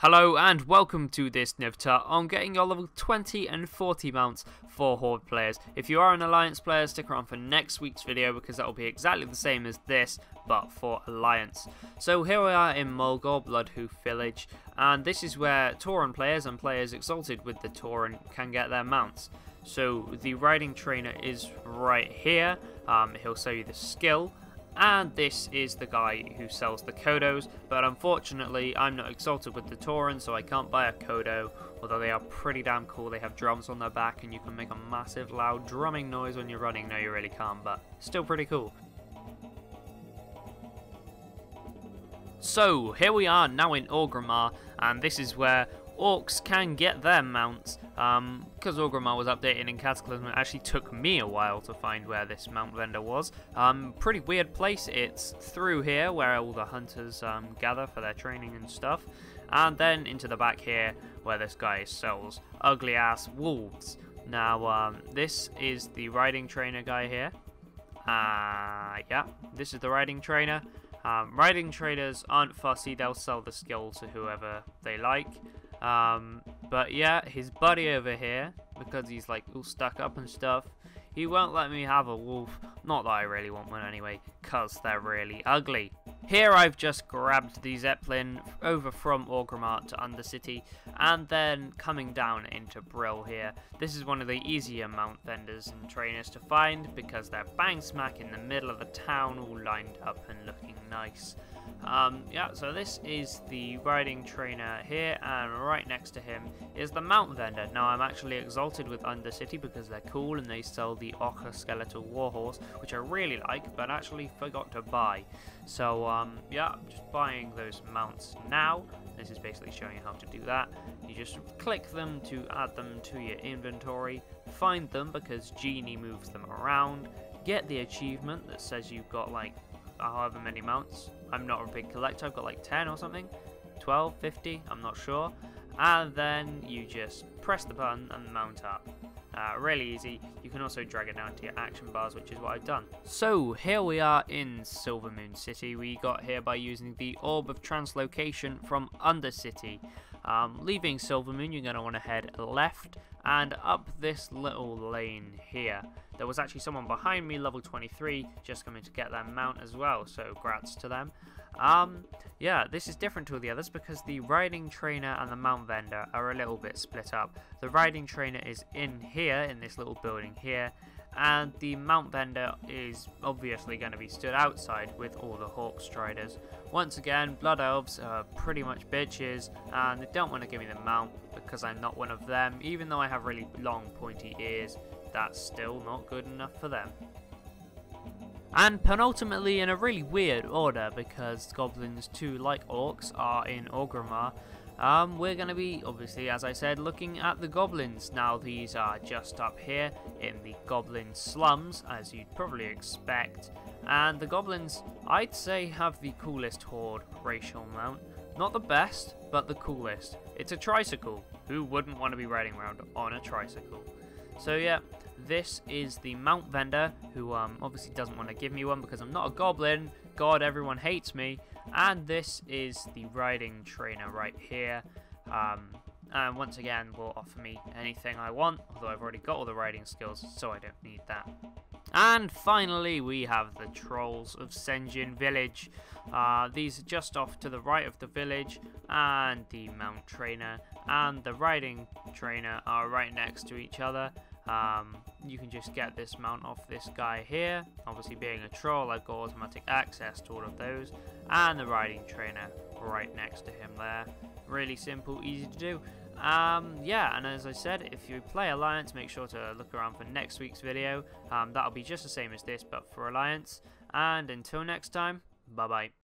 Hello and welcome to this NivTut on getting your level 20 and 40 mounts for Horde players. If you are an Alliance player, stick around for next week's video because that will be exactly the same as this, but for Alliance. So here we are in Mulgore, Bloodhoof Village, and this is where Tauren players and players exalted with the Tauren can get their mounts. So the riding trainer is right here. He'll show you the skill. And this is the guy who sells the Kodos, but unfortunately I'm not exalted with the Tauren, so I can't buy a Kodo, although they are pretty damn cool. They have drums on their back and you can make a massive loud drumming noise when you're running. No, you really can't, but still pretty cool. So here we are now in Orgrimmar, and this is where orcs can get their mounts. Because Orgrimmar was updated in Cataclysm, it actually took me a while to find where this mount vendor was. Pretty weird place. It's through here where all the hunters gather for their training and stuff, and then into the back here where this guy sells ugly ass wolves. Now this is the riding trainer guy here. Yeah, this is the riding trainer. Riding trainers aren't fussy, they'll sell the skill to whoever they like. But yeah, his buddy over here, because he's like all stuck up and stuff, he won't let me have a wolf. Not that I really want one anyway, cause they're really ugly. Here I've just grabbed the Zeppelin over from Orgrimmar to Undercity, and then coming down into Brill here. This is one of the easier mount vendors and trainers to find, because they're bang smack in the middle of the town, all lined up and looking nice. Yeah, so this is the riding trainer here, and right next to him is the mount vendor. Now I'm actually exalted with Undercity because they're cool and they sell the Ochre Skeletal Warhorse, which I really like, but actually forgot to buy. So yeah, I'm just buying those mounts now. This is basically showing you how to do that. You just click them to add them to your inventory, find them because Genie moves them around, get the achievement that says you've got like however many mounts. I'm not a big collector, I've got like 10 or something, 12, 50, I'm not sure. And then you just press the button and mount up. Really easy. You can also drag it down to your action bars, which is what I've done. So here we are in Silvermoon City. We got here by using the Orb of Translocation from Undercity. Leaving Silvermoon, you're going to want to head left and up this little lane here. There was actually someone behind me, level 23, just coming to get their mount as well, so grats to them. Yeah, this is different to all the others because the riding trainer and the mount vendor are a little bit split up. The riding trainer is in here, in this little building here, and the mount vendor is obviously going to be stood outside with all the Hawk Striders. Once again, Blood Elves are pretty much bitches, and they don't want to give me the mount because I'm not one of them. Even though I have really long pointy ears, that's still not good enough for them. And penultimately, in a really weird order, because goblins too, like orcs, are in Orgrimmar, we're going to be, obviously, as I said, looking at the goblins. Now, these are just up here in the goblin slums, as you'd probably expect. And the goblins, I'd say, have the coolest Horde racial mount. Not the best, but the coolest. It's a tricycle. Who wouldn't want to be riding around on a tricycle? So yeah, this is the mount vendor, who obviously doesn't want to give me one because I'm not a goblin. God, everyone hates me. And this is the riding trainer right here. And once again, will offer me anything I want, although I've already got all the riding skills, so I don't need that. And finally, we have the Trolls of Sen'jin Village. These are just off to the right of the village, and the mount trainer and the riding trainer are right next to each other. You can just get this mount off this guy here. Obviously, being a troll, I've got automatic access to all of those, and the riding trainer right next to him there. Really simple, easy to do. Yeah, and as I said, if you play Alliance, make sure to look around for next week's video. That'll be just the same as this, but for Alliance. And until next time, bye bye.